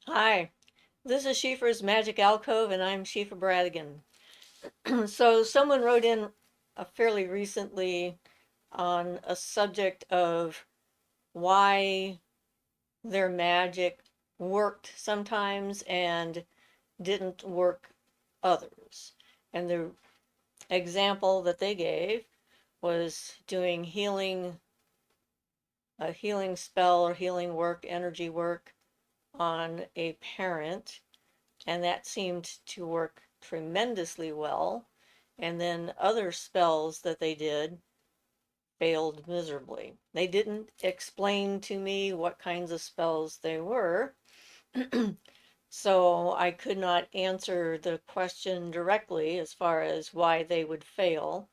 Hi, this is Siofra's Magic Alcove, and I'm Siofra Bradigan. So, someone wrote in fairly recently on a subject of why their magic worked sometimes and didn't work others. And the example that they gave was doing a healing spell or healing work, energy work on a parent, and that seemed to work tremendously well. And then other spells that they did failed miserably. They didn't explain to me what kinds of spells they were, so I could not answer the question directly as far as why they would fail,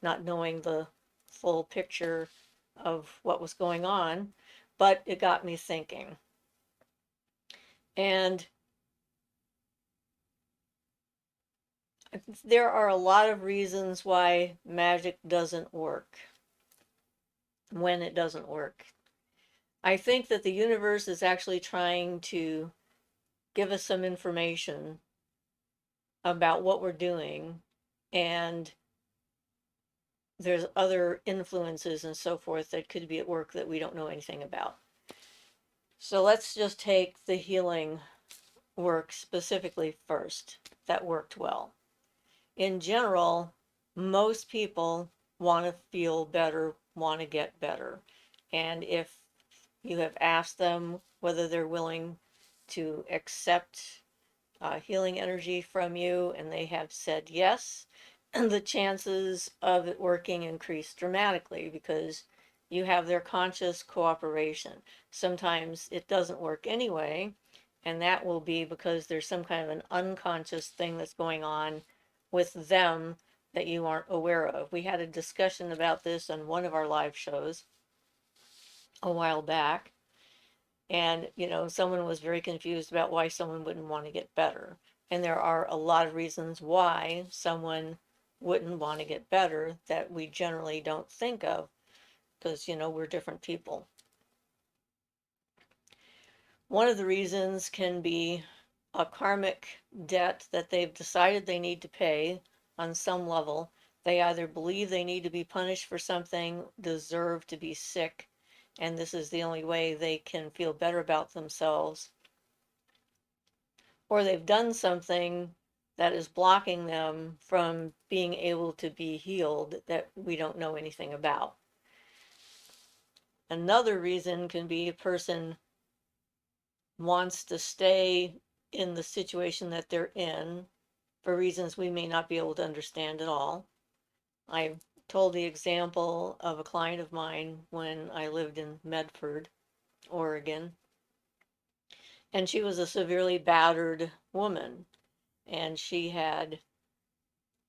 not knowing the full picture of what was going on, but it got me thinking. And there are a lot of reasons why magic doesn't work when it doesn't work. I think that the universe is actually trying to give us some information about what we're doing, and there's other influences and so forth that could be at work that we don't know anything about. So let's just take the healing work specifically first. That worked well. In general, most people want to feel better, want to get better. And if you have asked them whether they're willing to accept healing energy from you and they have said yes, the chances of it working increase dramatically because you have their conscious cooperation. Sometimes it doesn't work anyway, and that will be because there's some kind of an unconscious thing that's going on with them that you aren't aware of. We had a discussion about this on one of our live shows a while back, and someone was very confused about why someone wouldn't want to get better. And there are a lot of reasons why someone wouldn't want to get better that we generally don't think of because we're different people. One of the reasons can be a karmic debt that they've decided they need to pay on some level. They either believe they need to be punished for something, deserve to be sick, and this is the only way they can feel better about themselves, or they've done something that is blocking them from being able to be healed that we don't know anything about. Another reason can be a person wants to stay in the situation that they're in for reasons we may not be able to understand at all. I told the example of a client of mine when I lived in Medford, Oregon, and she was a severely battered woman, and she had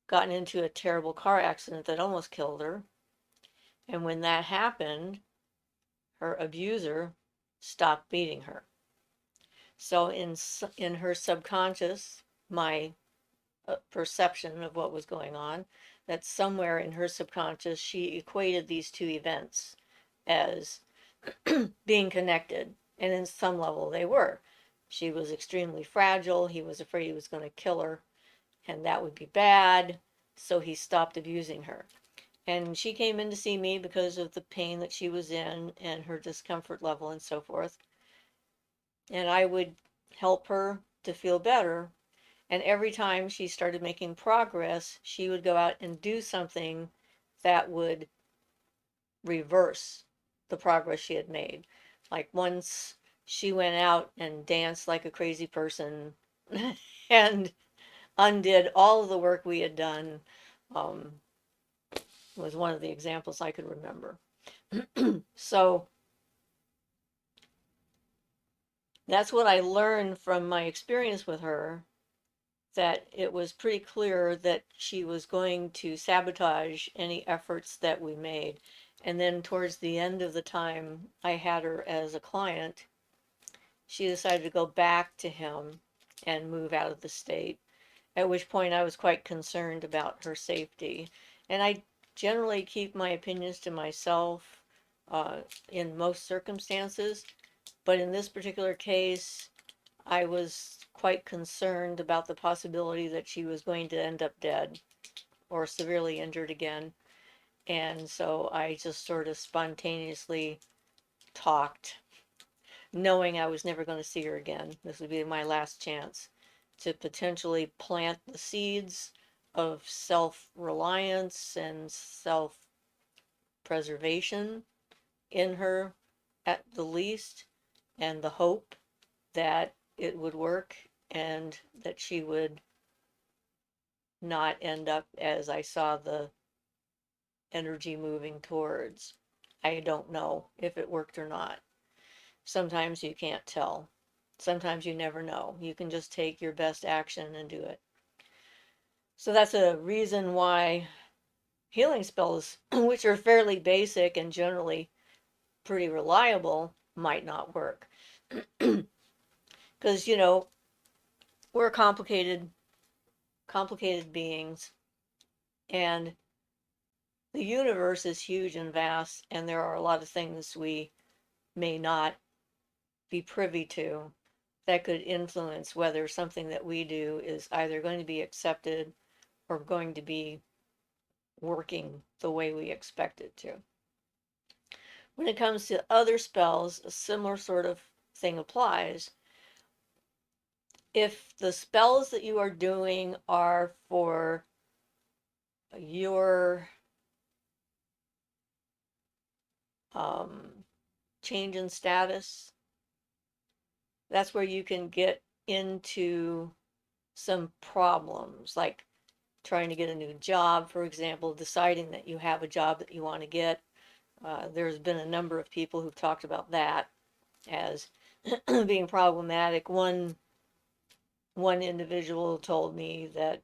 gotten into a terrible car accident that almost killed her. And when that happened, her abuser stopped beating her. So in her subconscious, my perception of what was going on, that somewhere in her subconscious she equated these two events as being connected, and in some level they were. She was extremely fragile. He was afraid he was going to kill her, and that would be bad. So he stopped abusing her. And she came in to see me because of the pain that she was in and her discomfort level and so forth. And I would help her to feel better. And every time she started making progress, she would go out and do something that would reverse the progress she had made. Like once she went out and danced like a crazy person and undid all of the work we had done. Um, was one of the examples I could remember. So that's what I learned from my experience with her, that it was pretty clear that she was going to sabotage any efforts that we made. And then towards the end of the time I had her as a client, she decided to go back to him and move out of the state, at which point I was quite concerned about her safety. And I generally keep my opinions to myself in most circumstances, but in this particular case, I was quite concerned about the possibility that she was going to end up dead or severely injured again. And so I just sort of spontaneously talked, knowing I was never going to see her again. This would be my last chance to potentially plant the seeds of self reliance and self preservation in her at the least, and the hope that it would work and that she would not end up as I saw the energy moving towards. I don't know if it worked or not. Sometimes you can't tell. Sometimes you never know. You can just take your best action and do it. So that's a reason why healing spells, which are fairly basic and generally pretty reliable, might not work. Because, we're complicated beings, and the universe is huge and vast, and there are a lot of things we may not be privy to that could influence whether something that we do is either going to be accepted or going to be working the way we expect it to. When it comes to other spells, a similar sort of thing applies. If the spells that you are doing are for your change in status, that's where you can get into some problems, like trying to get a new job, for example, deciding that you have a job that you want to get. There's been a number of people who've talked about that as being problematic. One individual told me that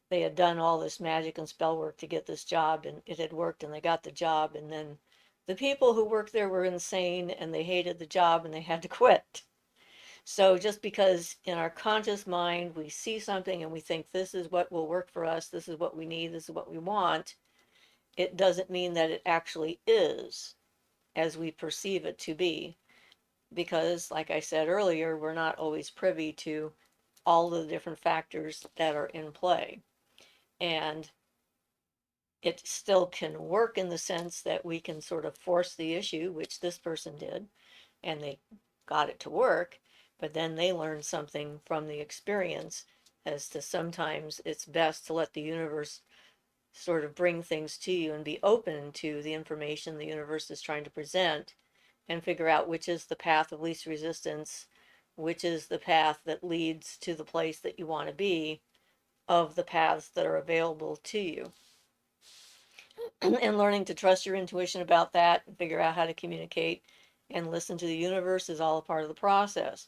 they had done all this magic and spell work to get this job, and it had worked, and they got the job, and then the people who worked there were insane, and they hated the job, and they had to quit. So just because in our conscious mind we see something and we think this is what will work for us, this is what we need, this is what we want, it doesn't mean that it actually is as we perceive it to be. Because, like I said earlier, we're not always privy to all the different factors that are in play. And it still can work in the sense that we can sort of force the issue, which this person did, and they got it to work, but then they learned something from the experience as to sometimes it's best to let the universe sort of bring things to you and be open to the information the universe is trying to present and figure out which is the path of least resistance, which is the path that leads to the place that you want to be of the paths that are available to you. And learning to trust your intuition about that and figure out how to communicate and listen to the universe is all a part of the process.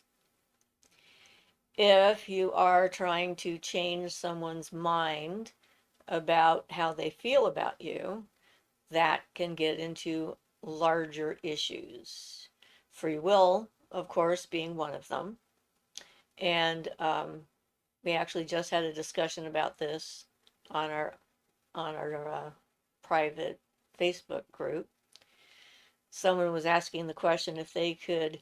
If you are trying to change someone's mind about how they feel about you, that can get into larger issues. Free will, of course, being one of them. And we actually just had a discussion about this on our private Facebook group. Someone was asking the question if they could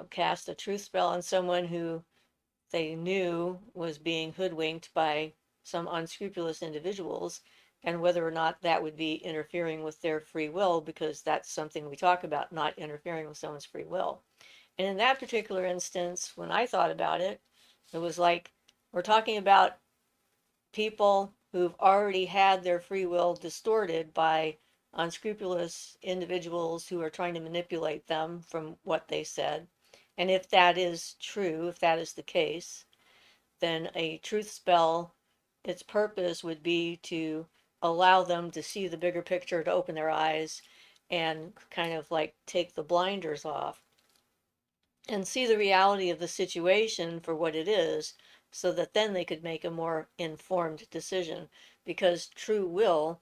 cast a truth spell on someone who they knew was being hoodwinked by some unscrupulous individuals, and whether or not that would be interfering with their free will, because that's something we talk about, not interfering with someone's free will. And in that particular instance, when I thought about it, it was like we're talking about people who've already had their free will distorted by unscrupulous individuals who are trying to manipulate them from what they said. And if that is true, if that is the case, then a truth spell, its purpose would be to allow them to see the bigger picture, to open their eyes and kind of like take the blinders off and see the reality of the situation for what it is, so that then they could make a more informed decision. Because true will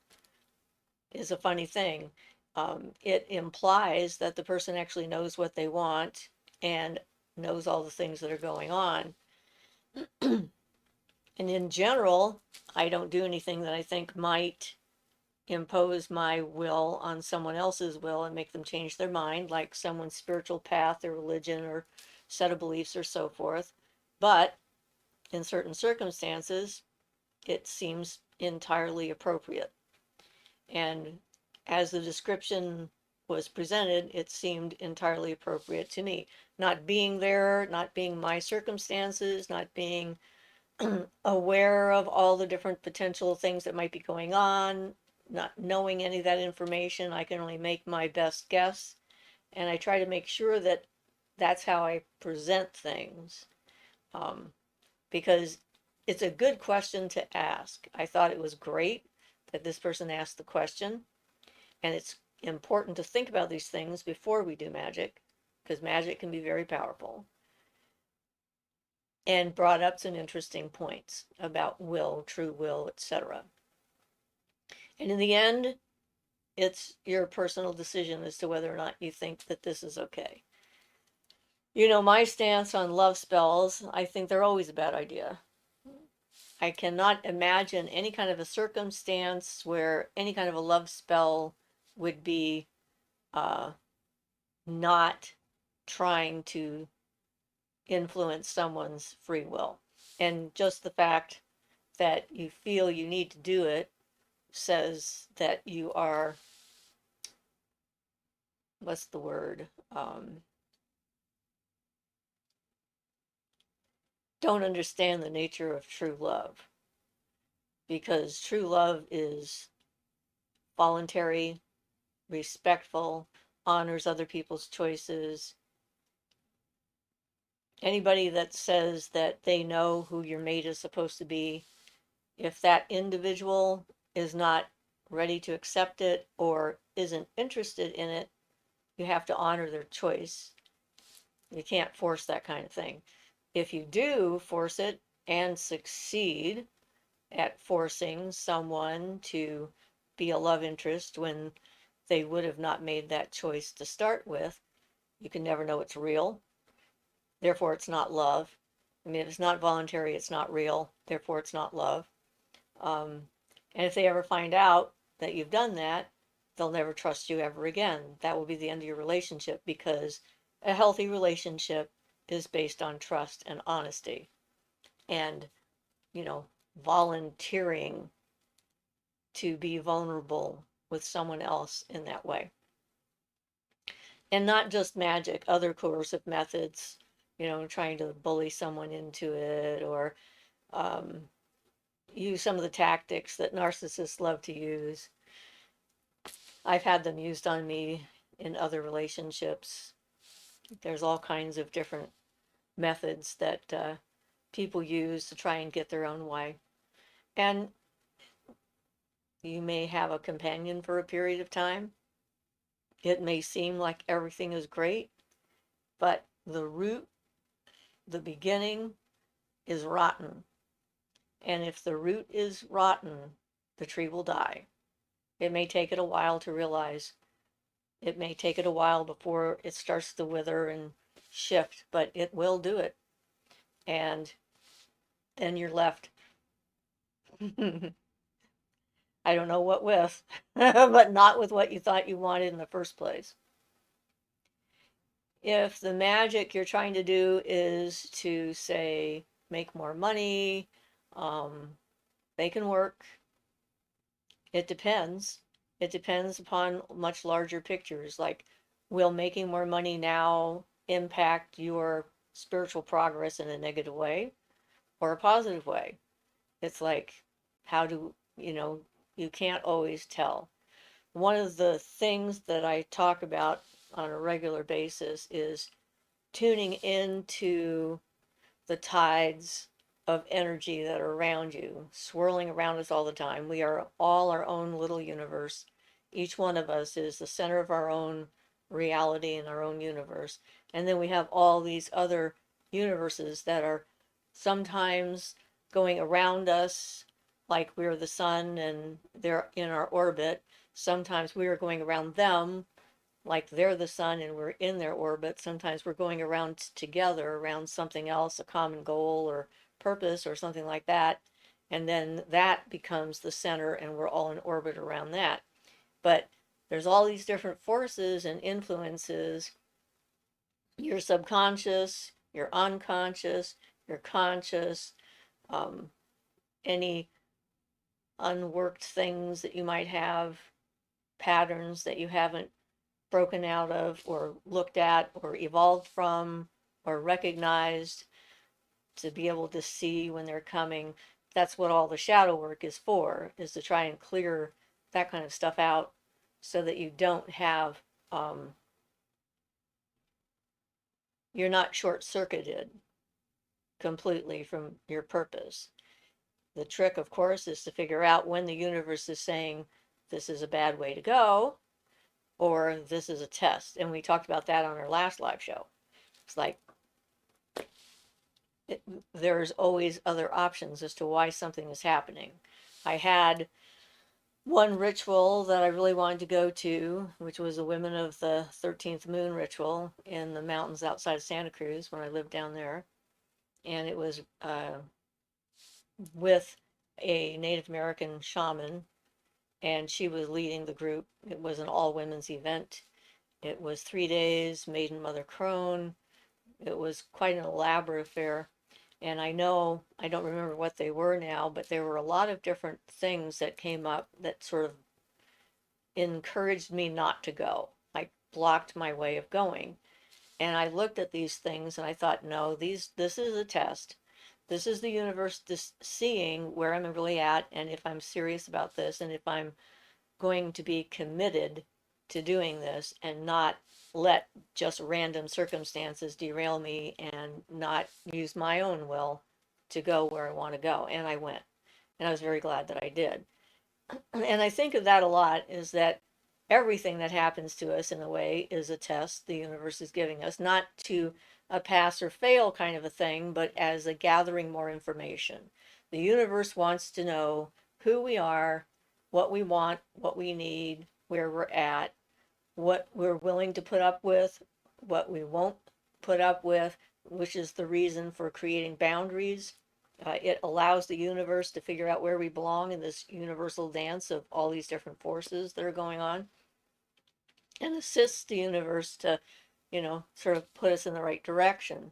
is a funny thing. It implies that the person actually knows what they want and knows all the things that are going on. And in general, I don't do anything that I think might impose my will on someone else's will and make them change their mind, like someone's spiritual path or religion or set of beliefs or so forth. But in certain circumstances, it seems entirely appropriate. And as the description was presented, it seemed entirely appropriate to me. Not being there, not being my circumstances, not being aware of all the different potential things that might be going on, not knowing any of that information. I can only make my best guess. And I try to make sure that that's how I present things. Um, because it's a good question to ask. I thought it was great that this person asked the question. And it's important to think about these things before we do magic, because magic can be very powerful. And brought up some interesting points about will, true will, etc. And in the end, it's your personal decision as to whether or not you think that this is okay. You know, my stance on love spells, I think they're always a bad idea. I cannot imagine any kind of a circumstance where any kind of a love spell would be uh, not trying to influence someone's free will. And just the fact that you feel you need to do it says that you are, what's the word? Don't understand the nature of true love. Because true love is voluntary, respectful, honors other people's choices. Anybody that says that they know who your mate is supposed to be, if that individual is not ready to accept it or isn't interested in it, you have to honor their choice. You can't force that kind of thing. If you do force it and succeed at forcing someone to be a love interest when they would have not made that choice to start with, you can never know it's real. Therefore, it's not love. I mean, if it's not voluntary, it's not real. Therefore, it's not love. Um, and if they ever find out that you've done that, they'll never trust you ever again. That will be the end of your relationship, because a healthy relationship is based on trust and honesty and, you know, volunteering to be vulnerable with someone else in that way. And not just magic, other coercive methods, you know, trying to bully someone into it, or um, use some of the tactics that narcissists love to use. I've had them used on me in other relationships. There's all kinds of different methods that people use to try and get their own way. And you may have a companion for a period of time. It may seem like everything is great, but the root, the beginning, is rotten. And if the root is rotten, the tree will die. It may take it a while to realize. It may take it a while before it starts to wither and shift, but it will do it. And then you're left, I don't know what with, but not with what you thought you wanted in the first place. If the magic you're trying to do is to, say, make more money, they can work. It depends. It depends upon much larger pictures. Like, will making more money now impact your spiritual progress in a negative way or a positive way? It's like, how do, you can't always tell. One of the things that I talk about on a regular basis is tuning into the tides of energy that are around you, swirling around us all the time. We are all our own little universe. Each one of us is the center of our own reality and our own universe. And then we have all these other universes that are sometimes going around us, like we're the sun and they're in our orbit. Sometimes we are going around them like they're the sun and we're in their orbit. Sometimes we're going around together around something else, a common goal or purpose or something like that. And then that becomes the center, and we're all in orbit around that. But there's all these different forces and influences, your subconscious, your unconscious, your conscious, um, any unworked things that you might have, patterns that you haven't broken out of or looked at or evolved from or recognized, to be able to see when they're coming. That's what all the shadow work is for, is to try and clear that kind of stuff out so that you don't have, you're not short circuited completely from your purpose. The trick, of course, is to figure out when the universe is saying this is a bad way to go or this is a test. And we talked about that on our last live show. It's like there's always other options as to why something is happening. I had one ritual that I really wanted to go to, which was the Women of the 13th Moon ritual in the mountains outside of Santa Cruz when I lived down there. And it was with a Native American shaman, and she was leading the group. It was an all women's event. It was 3 days, Maiden Mother Crone. It was quite an elaborate affair. And I know, I don't remember what they were now, but there were a lot of different things that came up that sort of encouraged me not to go, like blocked my way of going. And I looked at these things and I thought, no, this is a test. This is the universe just seeing where I'm really at and if I'm serious about this and if I'm going to be committed to doing this and not let just random circumstances derail me and not use my own will to go where I want to go. And I went. And I was very glad that I did. And I think of that a lot, is that everything that happens to us in a way is a test the universe is giving us, not to a pass or fail kind of a thing, but as a gathering more information. The universe wants to know who we are, what we want, what we need, where we're at, what we're willing to put up with, what we won't put up with, which is the reason for creating boundaries. It allows the universe to figure out where we belong in this universal dance of all these different forces that are going on, and assists the universe to, sort of put us in the right direction.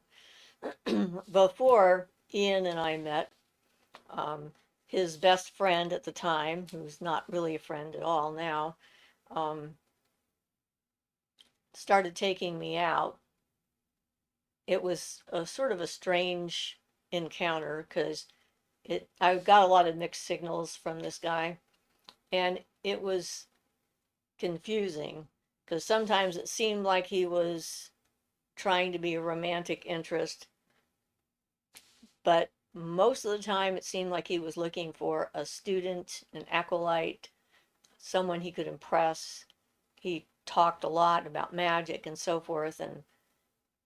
Before Ian and I met, um, his best friend at the time, who's not really a friend at all now, um, started taking me out. It was a sort of a strange encounter because I got a lot of mixed signals from this guy, and it was confusing because sometimes it seemed like he was trying to be a romantic interest, but most of the time it seemed like he was looking for a student, an acolyte, someone he could impress. He talked a lot about magic and so forth and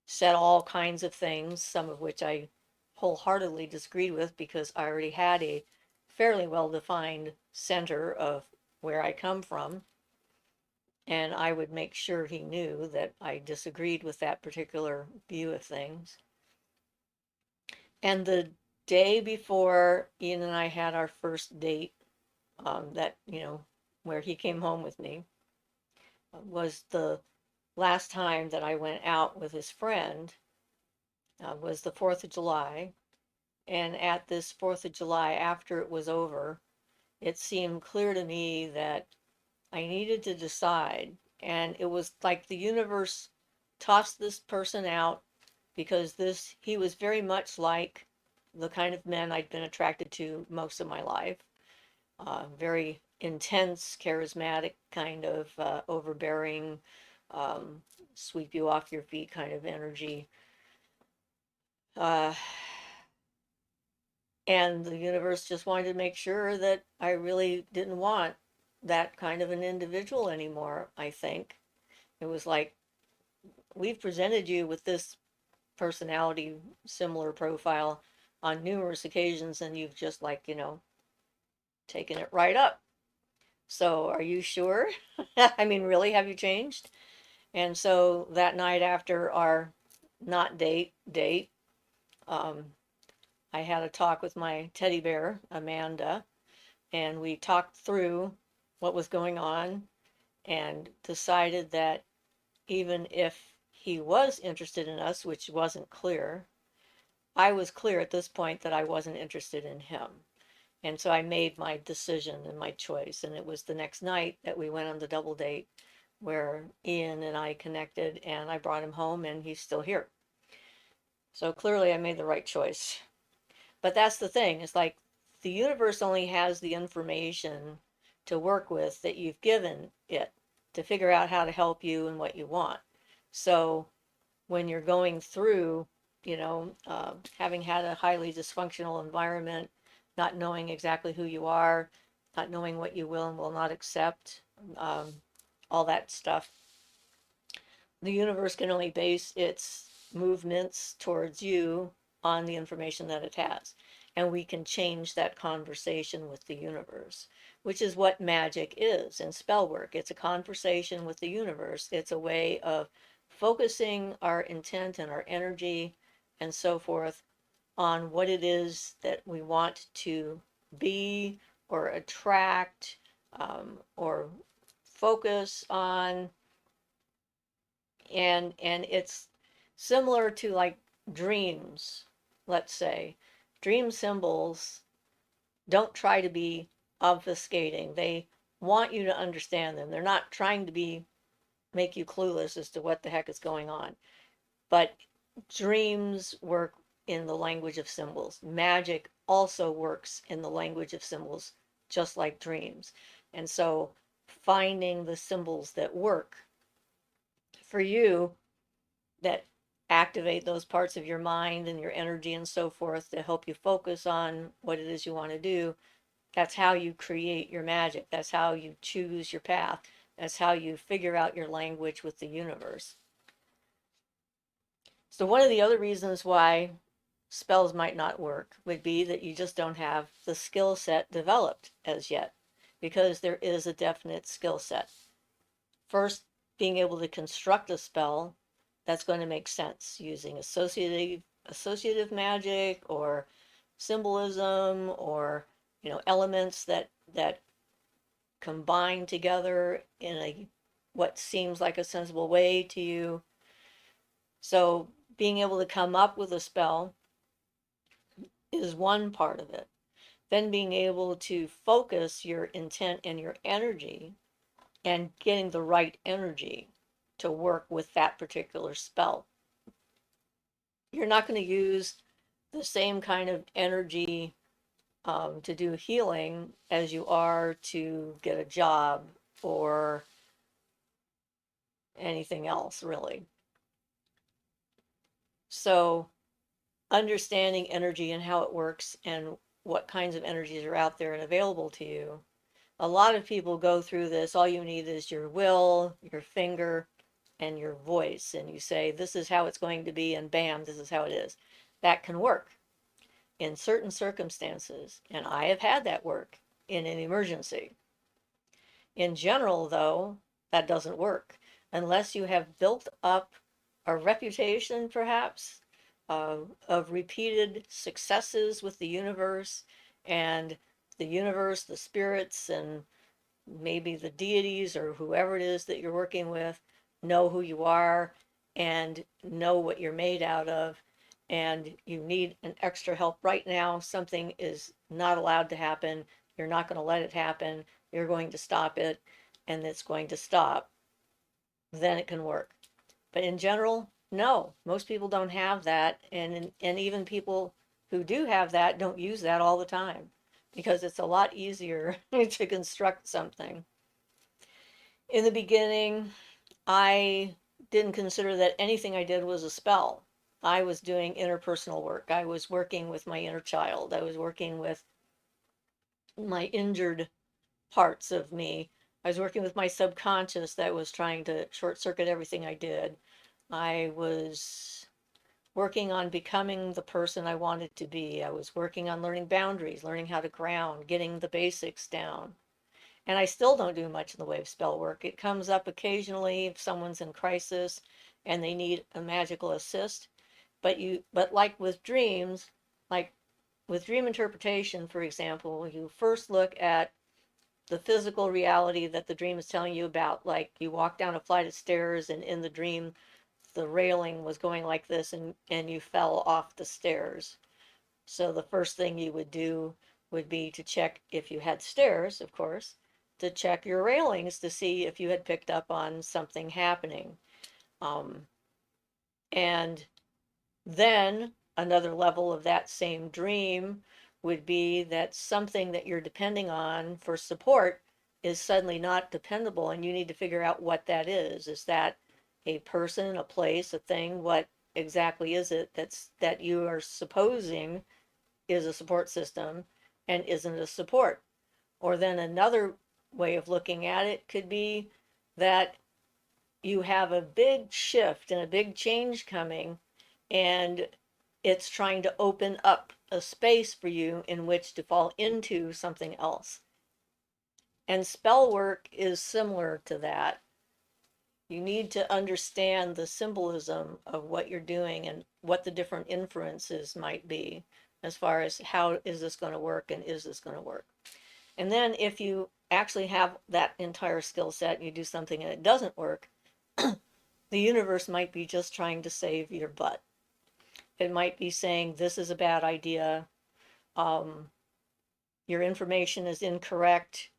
said all kinds of things, some of which I wholeheartedly disagreed with because I already had a fairly well defined center of where I come from. And I would make sure he knew that I disagreed with that particular view of things. And the day before Ian and I had our first date, where he came home with me, was the last time that I went out with his friend, was the 4th of July. And at this 4th of July, after it was over, it seemed clear to me that I needed to decide. And it was like the universe tossed this person out because he was very much like the kind of men I'd been attracted to most of my life. Very intense, charismatic, kind of overbearing, um, sweep you off your feet kind of energy. Uh, and the universe just wanted to make sure that I really didn't want that kind of an individual anymore, I think. It was like, we've presented you with this personality, similar profile on numerous occasions, and you've just taken it right up. So are you sure? I mean, really, have you changed? And so that night after our not date, um, I had a talk with my teddy bear, Amanda, and we talked through what was going on and decided that even if he was interested in us, which wasn't clear, I was clear at this point that I wasn't interested in him. And so I made my decision and my choice. And it was the next night that we went on the double date where Ian and I connected and I brought him home and he's still here. So clearly I made the right choice. But that's the thing. It's like the universe only has the information to work with that you've given it to figure out how to help you and what you want. So when you're going through, having had a highly dysfunctional environment, not knowing exactly who you are, not knowing what you will and will not accept, um, all that stuff, the universe can only base its movements towards you on the information that it has. And we can change that conversation with the universe, which is what magic is and spell work. It's a conversation with the universe. It's a way of focusing our intent and our energy and so forth on what it is that we want to be or attract, or focus on. And it's similar to like dreams. Let's say dream symbols don't try to be obfuscating. They want you to understand them. They're not trying to be make you clueless as to what the heck is going on. But dreams work in the language of symbols. Magic also works in the language of symbols, just like dreams. And so finding the symbols that work for you, that activate those parts of your mind and your energy and so forth to help you focus on what it is you want to do. That's how you create your magic. That's how you choose your path. That's how you figure out your language with the universe. So one of the other reasons why spells might not work would be that you just don't have the skill set developed as yet, because there is a definite skill set. First, being able to construct a spell that's going to make sense using associative magic or symbolism, or elements that combine together in a what seems like a sensible way to you. So being able to come up with a spell is one part of it. Then being able to focus your intent and your energy and getting the right energy to work with that particular spell. You're not going to use the same kind of energy to do healing as you are to get a job or anything else, really. So understanding energy and how it works and what kinds of energies are out there and available to you. A lot of people go through this. All you need is your will, your finger, and your voice. And you say, this is how it's going to be, and bam, this is how it is. That can work in certain circumstances. And I have had that work in an emergency. In general, though, that doesn't work unless you have built up a reputation, perhaps, of repeated successes with the universe, and the universe, the spirits, and maybe the deities or whoever it is that you're working with know who you are and know what you're made out of, and you need an extra help right now. Something is not allowed to happen. You're not going to let it happen. You're going to stop it, and it's going to stop. Then it can work. But in general, no, most people don't have that, and even people who do have that don't use that all the time, because it's a lot easier to construct something. In the beginning, I didn't consider that anything I did was a spell. I was doing interpersonal work. I was working with my inner child. I was working with my injured parts of me. I was working with my subconscious that was trying to short circuit everything I did. I was working on becoming the person I wanted to be. I was working on learning boundaries, learning how to ground, getting the basics down. And I still don't do much in the way of spell work. It comes up occasionally if someone's in crisis and they need a magical assist. But like with dreams, like with dream interpretation, for example, you first look at the physical reality that the dream is telling you about. Like you walk down a flight of stairs and in the dream, the railing was going like this and you fell off the stairs. So the first thing you would do would be to check, if you had stairs, of course, to check your railings to see if you had picked up on something happening. Um, and then another level of that same dream would be that something that you're depending on for support is suddenly not dependable, and you need to figure out what that is. Is that a person, a place, a thing? What exactly is it that you are supposing is a support system and isn't a support? Or then another way of looking at it could be that you have a big shift and a big change coming, and it's trying to open up a space for you in which to fall into something else. And spell work is similar to that. You need to understand the symbolism of what you're doing and what the different inferences might be as far as how is this going to work and is this going to work. And then if you actually have that entire skill set and you do something and it doesn't work, the universe might be just trying to save your butt. It might be saying, this is a bad idea. Um, your information is incorrect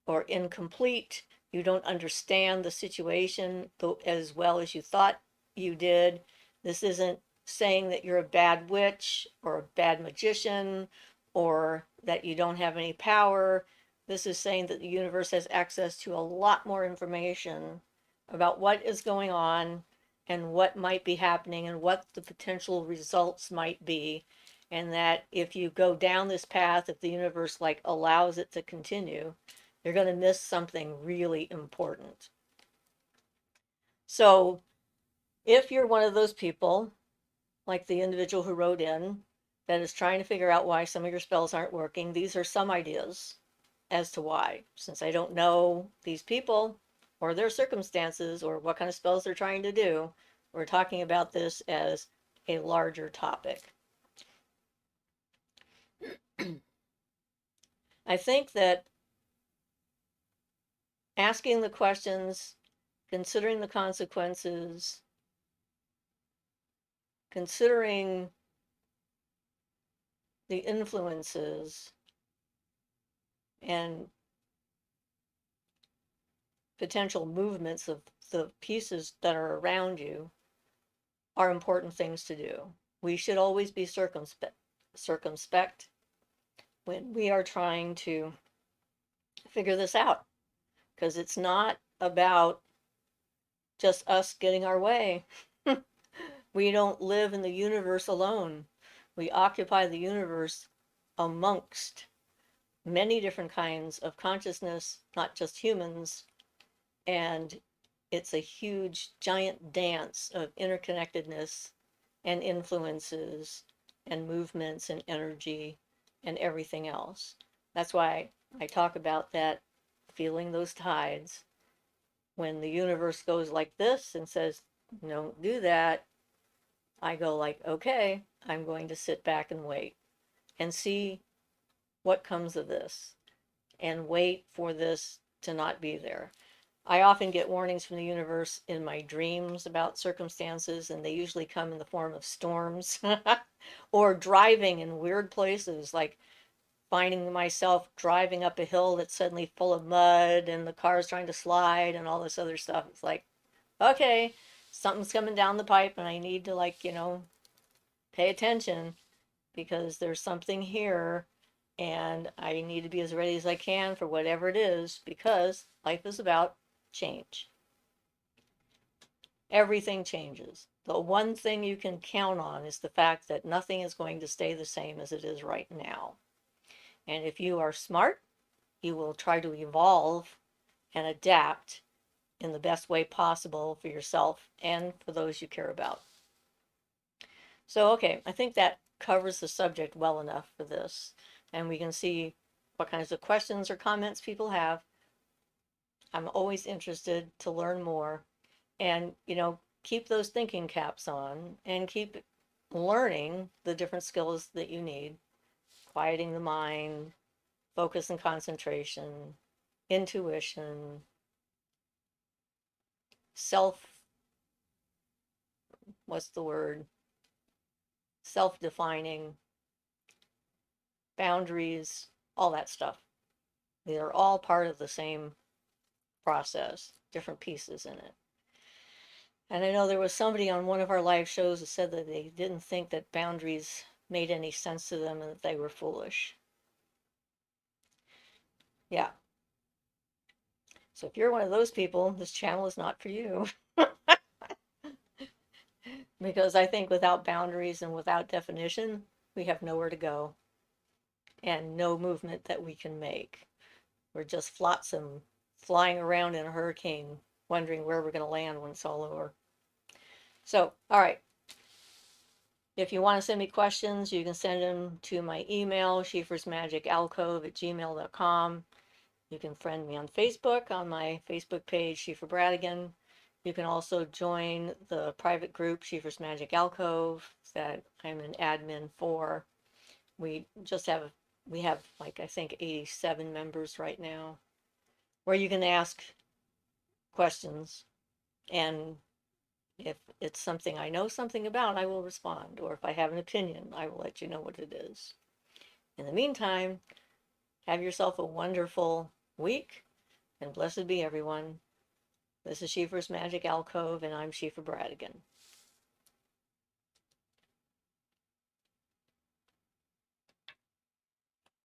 or incomplete. You don't understand the situation as well as you thought you did. This isn't saying that you're a bad witch or a bad magician or that you don't have any power. This is saying that the universe has access to a lot more information about what is going on and what might be happening and what the potential results might be. And that if you go down this path, if the universe like allows it to continue, you're going to miss something really important. So if you're one of those people, like the individual who wrote in, that is trying to figure out why some of your spells aren't working, these are some ideas as to why. Since I don't know these people or their circumstances or what kind of spells they're trying to do, we're talking about this as a larger topic. I think that asking the questions, considering the consequences, considering the influences and potential movements of the pieces that are around you are important things to do. We should always be circumspect when we are trying to figure this out, because it's not about just us getting our way. We don't live in the universe alone. We occupy the universe amongst many different kinds of consciousness, not just humans, and it's a huge, giant dance of interconnectedness and influences and movements and energy and everything else. That's why I talk about that, feeling those tides. When the universe goes like this and says, don't do that, I go like, okay, I'm going to sit back and wait and see what comes of this and wait for this to not be there. I often get warnings from the universe in my dreams about circumstances, and they usually come in the form of storms or driving in weird places, like finding myself driving up a hill that's suddenly full of mud and the car's trying to slide and all this other stuff. It's like, okay, something's coming down the pipe and I need to, like, pay attention because there's something here and I need to be as ready as I can for whatever it is, because life is about change. Everything changes. The one thing you can count on is the fact that nothing is going to stay the same as it is right now. And if you are smart, you will try to evolve and adapt in the best way possible for yourself and for those you care about. So, okay, I think that covers the subject well enough for this. And we can see what kinds of questions or comments people have. I'm always interested to learn more and, keep those thinking caps on and keep learning the different skills that you need. quieting the mind, focus and concentration, intuition, what's the word? Self-defining, boundaries, all that stuff. They're all part of the same process, different pieces in it. And I know there was somebody on one of our live shows that said that they didn't think that boundaries made any sense to them and that they were foolish. Yeah. So if you're one of those people, this channel is not for you. Because I think without boundaries and without definition, we have nowhere to go and no movement that we can make. We're just flotsam flying around in a hurricane, wondering where we're going to land when it's all over. So, all right. If you want to send me questions, you can send them to my email, shifersmagicalcove@gmail.com. You can friend me on Facebook on my Facebook page, Siofra Bradigan. You can also join the private group, Shifer's Magic Alcove, that I'm an admin for. We have like, I think 87 members right now, where you can ask questions, and if it's something I know something about, I will respond, or if I have an opinion, I will let you know what it is. In the meantime, have yourself a wonderful week, and blessed be everyone. This is Shifer's Magic Alcove, and I'm Siofra Bradigan.